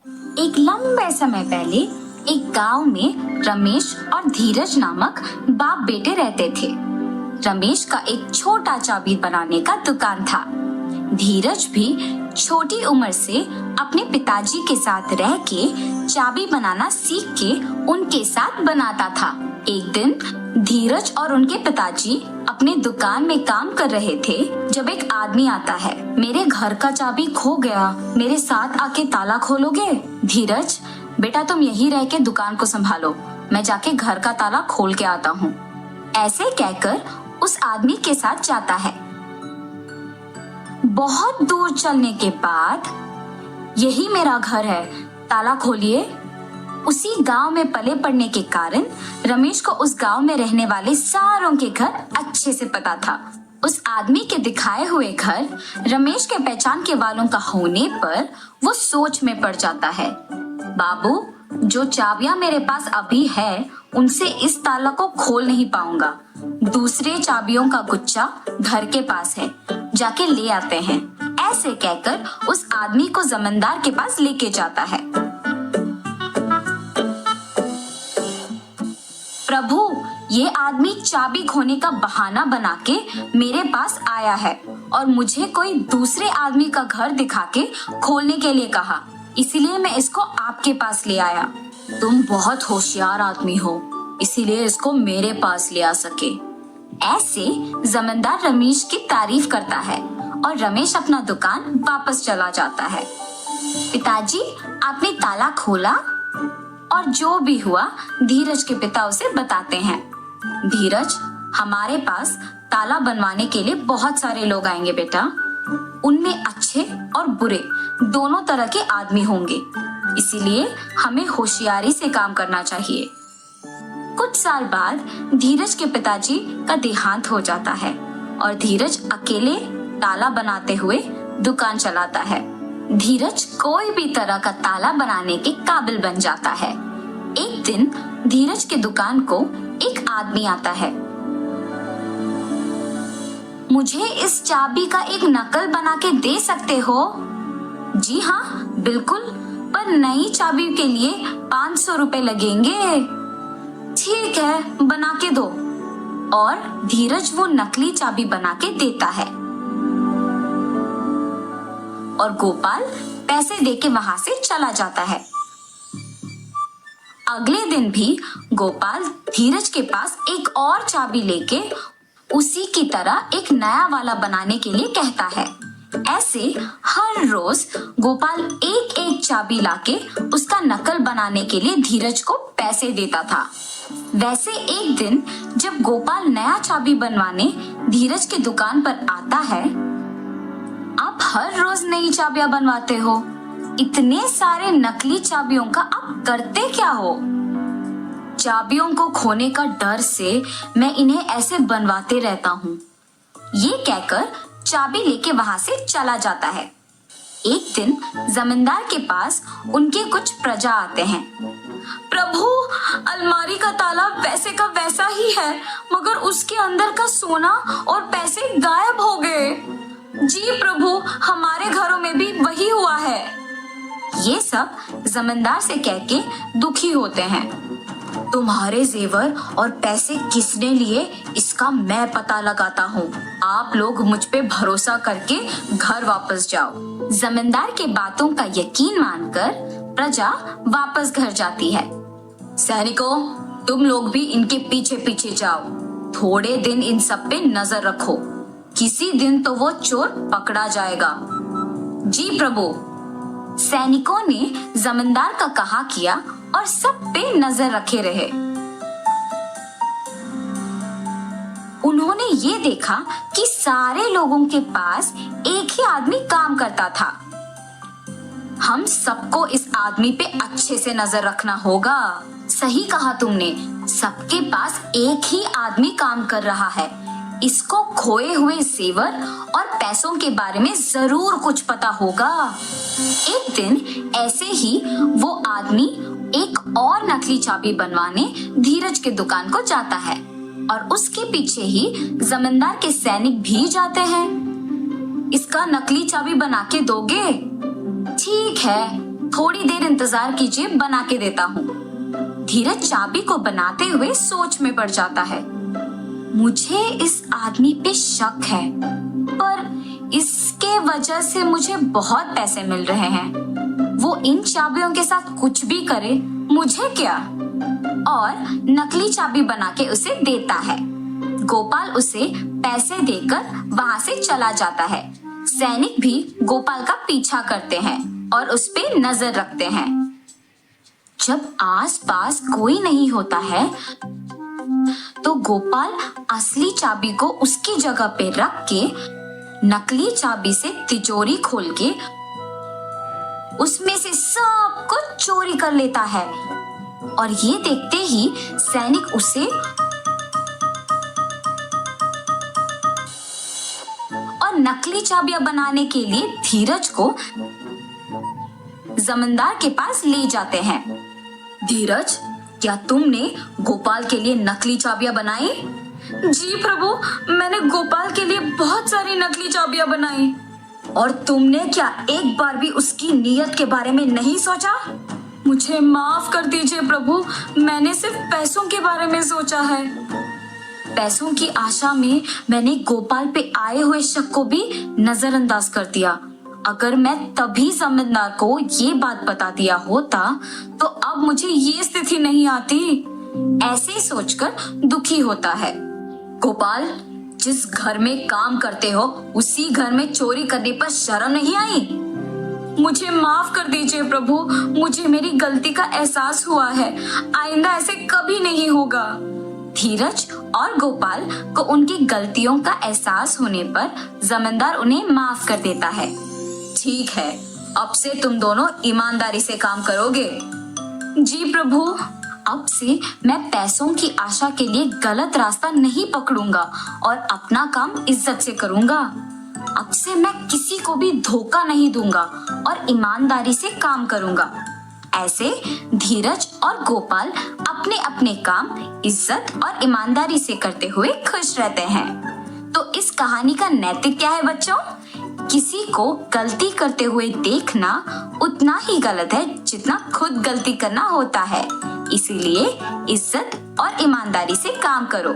एक लंबे समय पहले एक गांव में रमेश और धीरज नामक बाप बेटे रहते थे। रमेश का एक छोटा चाबी बनाने का दुकान था। धीरज भी छोटी उम्र से अपने पिताजी के साथ रह के चाबी बनाना सीख के उनके साथ बनाता था। एक दिन धीरज और उनके पिताजी अपने दुकान में काम कर रहे थे जब एक आदमी आता है। मेरे घर का चाबी खो गया, मेरे साथ आके ताला खोलोगे? धीरज, बेटा तुम यहीं रह के दुकान को संभालो, मैं जाके घर का ताला खोल के आता हूँ। ऐसे कहकर उस आदमी के साथ जाता है। बहुत दूर चलने के बाद, यही मेरा घर है, ताला खोलिए। उसी गांव में पले पड़ने के कारण रमेश को उस गांव में रहने वाले सारों के घर अच्छे से पता था। उस आदमी के दिखाए हुए घर रमेश के पहचान के वालों का होने पर वो सोच में पड़ जाता है। बाबू, जो चाबियां मेरे पास अभी है उनसे इस ताला को खोल नहीं पाऊंगा। दूसरे चाबियों का गुच्छा घर के पास है, जाके ले आते हैं। ऐसे कहकर उस आदमी को जमींदार के पास लेके जाता है। प्रभु, ये आदमी चाबी खोने का बहाना बना के मेरे पास आया है और मुझे कोई दूसरे आदमी का घर दिखा के खोलने के लिए कहा, इसीलिए मैं इसको आपके पास ले आया। तुम बहुत होशियार आदमी हो, इसीलिए इसको मेरे पास ले आ सके। ऐसे जमींदार रमेश की तारीफ करता है और रमेश अपना दुकान वापस चला जाता है। पिताजी, आपने ताला खोला? और जो भी हुआ धीरज के पिता उसे बताते हैं। धीरज, हमारे पास ताला बनवाने के लिए बहुत सारे लोग आएंगे बेटा। उनमें अच्छे और बुरे दोनों तरह के आदमी होंगे, इसीलिए हमें होशियारी से काम करना चाहिए। कुछ साल बाद धीरज के पिताजी का देहांत हो जाता है और धीरज अकेले ताला बनाते हुए दुकान चलाता है। धीरज कोई भी तरह का ताला बनाने के काबिल बन जाता है। एक दिन धीरज के दुकान को एक आदमी आता है। मुझे इस चाबी का एक नकल बना के दे सकते हो? जी हाँ, बिल्कुल, पर नई चाबी के लिए 500 रुपए लगेंगे। ठीक है, बना के दो। और धीरज वो नकली चाबी बना के देता है और गोपाल पैसे देके वहां से चला जाता है। अगले दिन भी गोपाल धीरज के पास एक और चाबी लेके उसी की तरह एक नया वाला बनाने के लिए कहता है। ऐसे हर रोज गोपाल एक एक चाबी लाके उसका नकल बनाने के लिए धीरज को पैसे देता था। वैसे एक दिन जब गोपाल नया चाबी बनवाने धीरज की दुकान पर आता है, आप हर रोज नई चाबियां बनवाते हो, इतने सारे नकली चाबियों का आप करते क्या हो? चाबियों को खोने का डर से मैं इन्हें ऐसे बनवाते रहता हूँ। ये कहकर चाबी लेके वहां से चला जाता है। एक दिन जमींदार के पास उनके कुछ प्रजा आते हैं। प्रभु, अलमारी का ताला वैसे का वैसा ही है, मगर उसके अंदर का सोना और पैसे गायब हो गए। जी प्रभु, हमारे घरों में भी वही हुआ है। ये सब जमींदार से कह के दुखी होते हैं। तुम्हारे जेवर और पैसे किसने लिए, इसका मैं पता लगाता हूँ। आप लोग मुझ पे भरोसा करके घर वापस जाओ। जमींदार के बातों का यकीन मानकर प्रजा वापस घर जाती है। सैनिकों, तुम लोग भी इनके पीछे पीछे जाओ। थोड़े दिन इन सब पे नजर रखो, किसी दिन तो वो चोर पकड़ा जाएगा। जी प्रभु। सैनिकों ने जमींदार का कहा किया और सब पे नजर रखे रहे। उन्होंने ये देखा कि सारे लोगों के पास एक ही आदमी काम करता था। हम सबको इस आदमी पे अच्छे से नजर रखना होगा। सही कहा तुमने, सबके पास एक ही आदमी काम कर रहा है। इसको खोए हुए जेवर और पैसों के बारे में जरूर कुछ पता होगा। एक दिन ऐसे ही वो आदमी एक और नकली चाबी बनवाने धीरज के दुकान को जाता है और उसके पीछे ही जमींदार के सैनिक भी जाते हैं। इसका नकली चाबी बना के दोगे? ठीक है, थोड़ी देर इंतजार कीजिए, बना के देता हूँ। धीरज चाबी को बनाते हुए सोच में पड़ जाता है। मुझे इस आदमी पे शक है, पर इसके वजह से मुझे बहुत पैसे मिल रहे हैं। वो इन चाबियों के साथ कुछ भी करे, मुझे क्या। और नकली चाबी बना के उसे देता है। गोपाल उसे पैसे देकर वहां से चला जाता है। सैनिक भी गोपाल का पीछा करते हैं और उस पे नजर रखते हैं। जब आसपास कोई नहीं होता है तो गोपाल असली चाबी को उसकी जगह पे रख के नकली चाबी से तिजोरी खोल के उसमें से सब कुछ चोरी कर लेता है। और ये देखते ही सैनिक उसे और नकली चाबियां बनाने के लिए धीरज को जमींदार के पास ले जाते हैं। धीरज, क्या तुमने गोपाल के लिए नकली चाबियां बनाई? जी प्रभु, मैंने गोपाल के लिए बहुत सारी नकली चाबियां बनाई। और तुमने क्या एक बार भी उसकी नीयत के बारे में नहीं सोचा? मुझे माफ कर दीजिए प्रभु, मैंने सिर्फ पैसों के बारे में सोचा है। पैसों की आशा में मैंने गोपाल पे आए हुए शक को भी नजरअंदाज कर दिया। अगर मैं तभी जमींदार को ये बात बता दिया होता तो अब मुझे ये स्थिति नहीं आती। ऐसे सोचकर दुखी होता है। गोपाल, जिस घर में काम करते हो उसी घर में चोरी करने पर शर्म नहीं आई? मुझे माफ कर दीजिए प्रभु, मुझे मेरी गलती का एहसास हुआ है। आइंदा ऐसे कभी नहीं होगा। धीरज और गोपाल को उनकी गलतियों का एहसास होने पर जमींदार उन्हें माफ कर देता है। ठीक है, अब से तुम दोनों ईमानदारी से काम करोगे। जी प्रभु, अब से मैं पैसों की आशा के लिए गलत रास्ता नहीं पकड़ूंगा और अपना काम इज्जत से करूंगा। अब से मैं किसी को भी धोखा नहीं दूंगा और ईमानदारी से काम करूंगा। ऐसे धीरज और गोपाल अपने अपने काम इज्जत और ईमानदारी से करते हुए खुश रहते हैं। तो इस कहानी का नैतिक क्या है बच्चों? किसी को गलती करते हुए देखना उतना ही गलत है जितना खुद गलती करना होता है। इसीलिए इज्जत और ईमानदारी से काम करो।